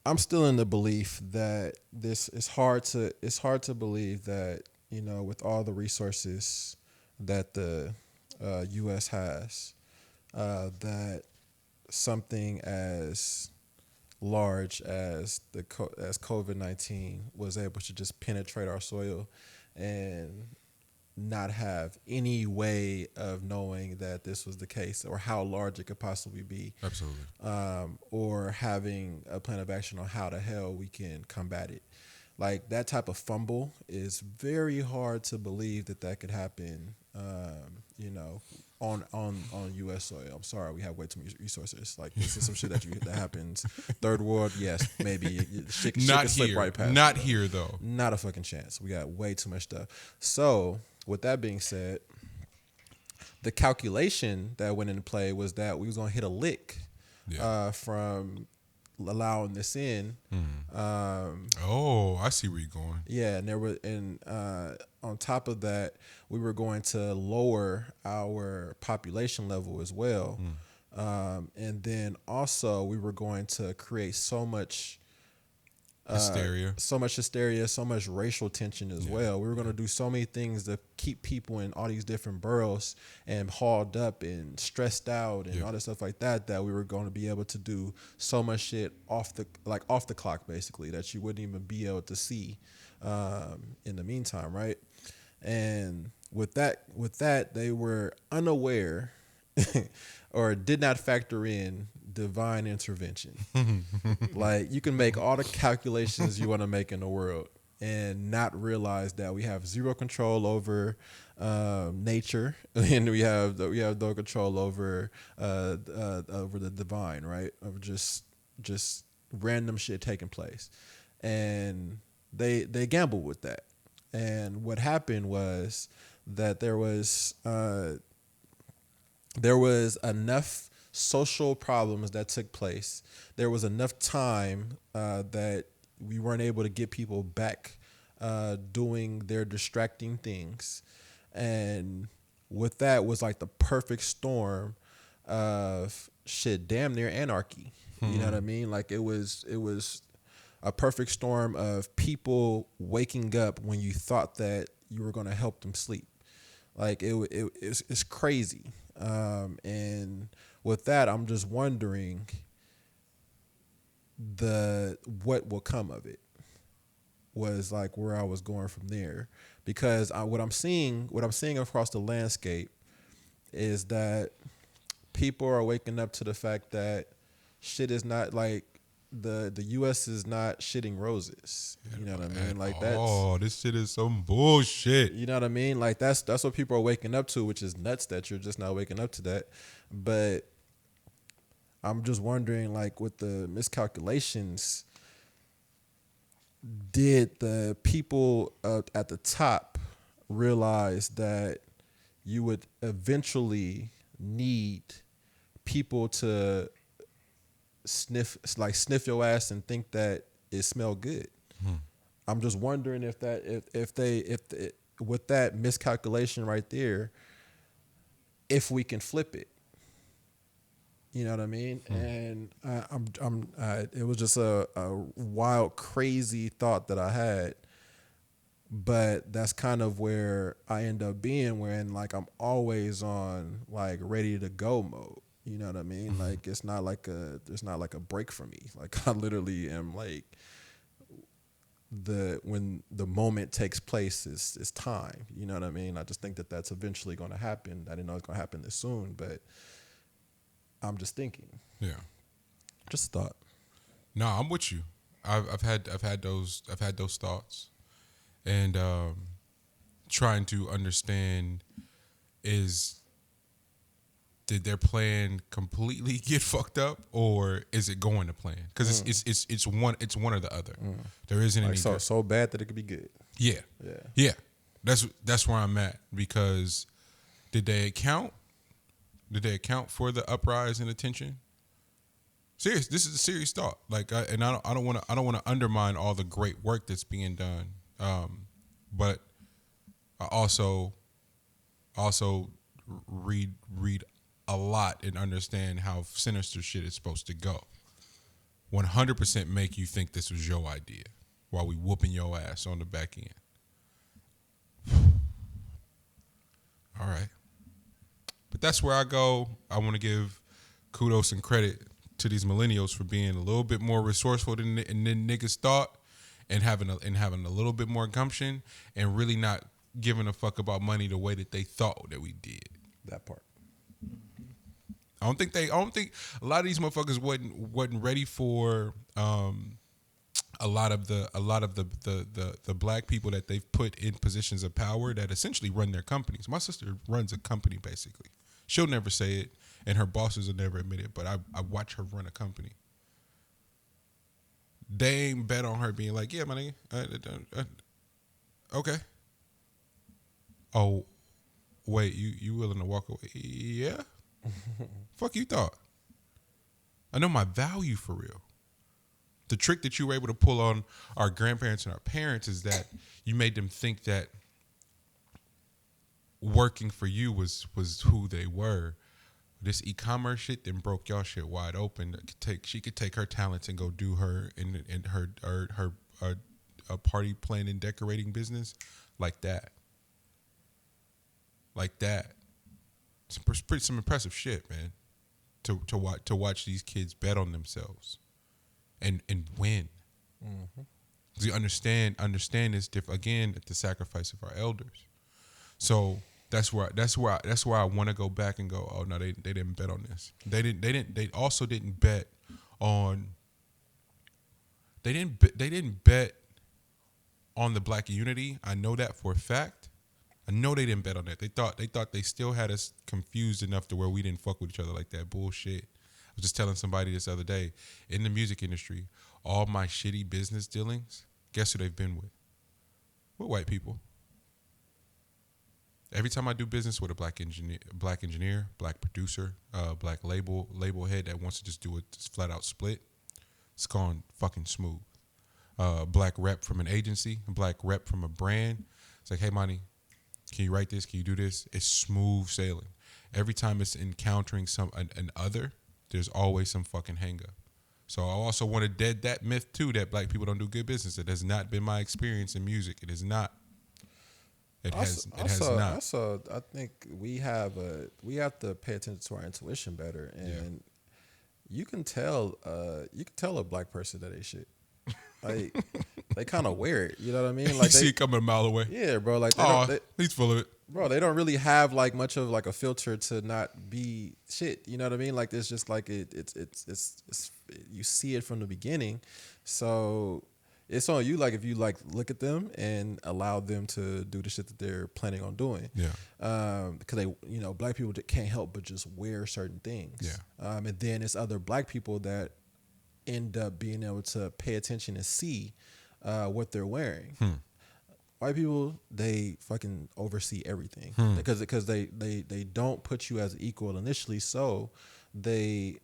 I'm still in the belief that this is hard to. It's hard to believe that with all the resources that the U.S. has, that something as large as as COVID-19 was able to just penetrate our soil and not have any way of knowing that this was the case or how large it could possibly be, Absolutely. or having a plan of action on how the hell we can combat it. Like that type of fumble is very hard to believe that that could happen. On U.S. soil. I'm sorry, we have way too many resources. Like this is some shit that happens. Third world, yes, maybe shit Not can slip here. right past. Not here though. Not a fucking chance. We got way too much stuff. So, with that being said, the calculation that went into play was that we was gonna hit a lick Yeah. from allowing this in. Oh, I see where you're going. Yeah, and there were, and on top of that, we were going to lower our population level as well, and then also we were going to create Hysteria. so much hysteria, so much racial tension as well. We were going to do so many things to keep people in all these different boroughs and hauled up and stressed out and all that stuff like that. That we were going to be able to do so much shit off the clock, basically, that you wouldn't even be able to see in the meantime, right? And with that, they were unaware or did not factor in divine intervention. Like you can make all the calculations you want to make in the world and not realize that we have zero control nature, and we have no control over the divine, right? Of just random shit taking place, and they gambled with that. And what happened was that there was enough social problems that took place. There was enough time that we weren't able to get people back doing their distracting things, and with that was like the perfect storm of shit, damn near anarchy. You know what I mean? Like it was a perfect storm of people waking up when you thought that you were going to help them sleep. Like it's crazy. And with that, I'm just wondering what will come of it. Was like where I was going from there, because what I'm seeing across the landscape is that people are waking up to the fact that shit is not like the U.S. is not shitting roses. You know what I mean? Like that's Oh, this shit is some bullshit. you know what I mean? Like that's what people are waking up to, which is nuts that you're just not waking up to that. But I'm just wondering, like with the miscalculations, did the people at the top realize that you would eventually need people to sniff your ass and think that it smelled good? I'm just wondering if with that miscalculation right there, if we can flip it. You know what I mean? And it was just a wild, crazy thought that I had. But that's kind of where I end up being, when like I'm always on like ready to go mode. You know what I mean? Like it's not like a break for me. Like I literally am like when the moment takes place is time. You know what I mean? I just think that that's eventually going to happen. I didn't know it's going to happen this soon, but I'm just thinking. Yeah. Just a thought. No, I'm with you. I've had those thoughts, and trying to understand is, did their plan completely get fucked up, or is it going to plan? Because it's one or the other. There isn't Like any so bad that it could be good. Yeah. Yeah. Yeah. That's where I'm at, because did they account for the uprise and attention? Serious. This is a serious thought. Like, I don't want to undermine all the great work that's being done. But I also read a lot and understand how sinister shit is supposed to go 100% make you think this was your idea while we whooping your ass on the back end. All right. But that's where I go. I want to give kudos and credit to these millennials for being a little bit more resourceful than niggas thought, and having a little bit more gumption, and really not giving a fuck about money the way that they thought that we did. That part. I don't think a lot of these motherfuckers wasn't ready for a lot of the black people that they've put in positions of power that essentially run their companies. My sister runs a company basically. She'll never say it, and her bosses will never admit it, but I watch her run a company. They ain't bet on her being like, yeah, my nigga, okay. Oh, wait, you willing to walk away? Yeah. Fuck you thought. I know my value for real. The trick that you were able to pull on our grandparents and our parents is that you made them think that working for you was who they were. This e-commerce shit then broke y'all shit wide open. She could take her talents and go do her in her party planning and decorating business like that. Like that. Some impressive shit, man. To watch these kids bet on themselves and win. Mm-hmm. You understand this again at the sacrifice of our elders. So that's where I want to go back and go, oh no, they didn't bet on this. They also didn't bet on they didn't bet on the black unity. I know that for a fact. I know they didn't bet on that. They thought they still had us confused enough to where we didn't fuck with each other like that. Bullshit. I was just telling somebody this other day, in the music industry, all my shitty business dealings, guess who they've been with? With white people. Every time I do business with a black engineer, black producer, black label head that wants to just do a flat out split, it's gone fucking smooth. Black rep from an agency, black rep from a brand. It's like, hey, Monty, can you write this? Can you do this? It's smooth sailing. Every time it's encountering an other, there's always some fucking hang up. So I also want to dead that myth too, that black people don't do good business. It has not been my experience in music. It is not. It has not. Also, I think we have to pay attention to our intuition better, and you can tell a black person that they shit. Like they kind of wear it, you know what I mean? Like you see it coming a mile away. Yeah, bro. Like he's full of it, bro. They don't really have like much of like a filter to not be shit. You know what I mean? Like it's just like it's you see it from the beginning, so it's on you. Like if you like look at them and allow them to do the shit that they're planning on doing. Yeah. Because they, black people can't help but just wear certain things. Yeah. And then it's other black people that end up being able to pay attention and see what they're wearing. White people, they fucking oversee everything because they don't put you as an equal initially, so they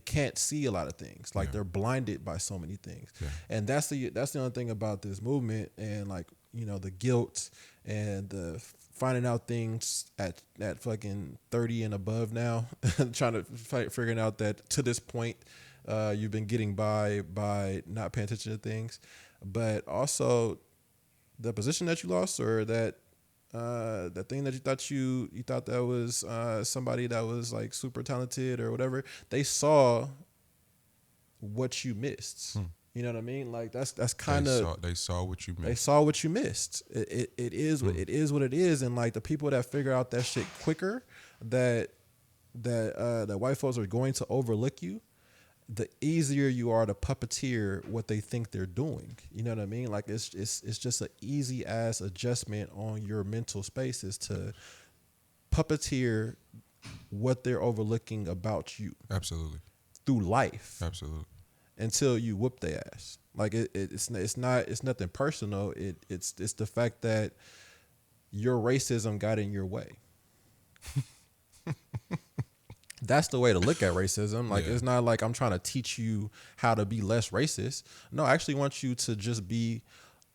can't see a lot of things. Like they're blinded by so many things. Yeah. And that's the only thing about this movement, and like the guilt and the finding out things at fucking 30 and above now, trying to figuring out that to this point you've been getting by not paying attention to things, but also the position that you lost, or that thing that you thought that was somebody that was like super talented or whatever. They saw what you missed. You know what I mean? Like that's kind of they saw what you missed. They saw what you missed. It is what it is what it is. And like the people that figure out that shit quicker, that white folks are going to overlook you, the easier you are to puppeteer what they think they're doing. You know what I mean? Like it's just an easy ass adjustment on your mental spaces to puppeteer what they're overlooking about you. Absolutely. Through life. Absolutely. Until you whoop their ass. Like it's nothing personal. It's the fact that your racism got in your way. That's the way to look at racism. Like it's not like I'm trying to teach you how to be less racist. No, I actually want you to just be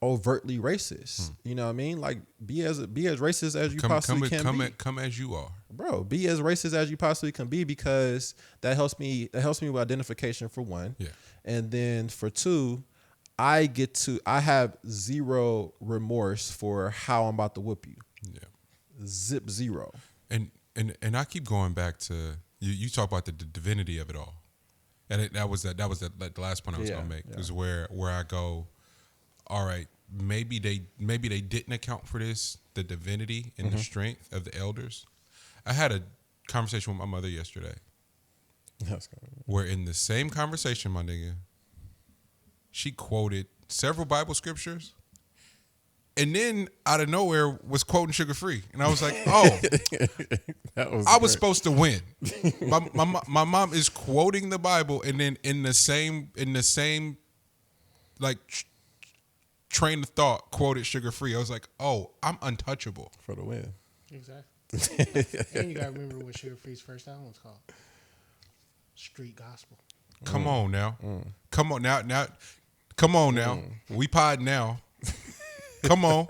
overtly racist. You know what I mean? Like be as racist as you possibly can be. Come as you are, bro. Be as racist as you possibly can be, because that helps me. That helps me with identification, for one. Yeah. And then for two, I have zero remorse for how I'm about to whoop you. Yeah. Zero. And I keep going back to you talk about the divinity of it all, and that was the last point I was gonna make is where I go. All right, maybe they didn't account for the divinity and the strength of the elders. I had a conversation with my mother yesterday, where in the same conversation, my nigga, she quoted several Bible scriptures, and then out of nowhere was quoting Sugar Free, and I was like, oh, I was supposed to win. My mom is quoting the Bible, and then in the same like train of thought quoted Sugar Free. I was like, oh, I'm untouchable for the win. Exactly. And you gotta remember what Sugar Free's first album was called. Street Gospel. Come on now. Come on now. Come on now. We pod now. Come on.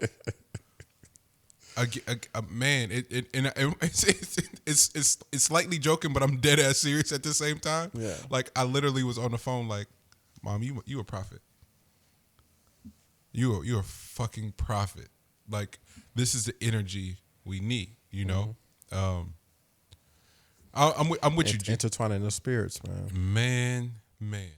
Man, it's slightly joking, but I'm dead ass serious at the same time. Yeah. Like I literally was on the phone like, Mom, you a prophet. You're a fucking prophet. Like this is the energy we need, you know? I'm with you, G. Intertwining the spirits, man. Man.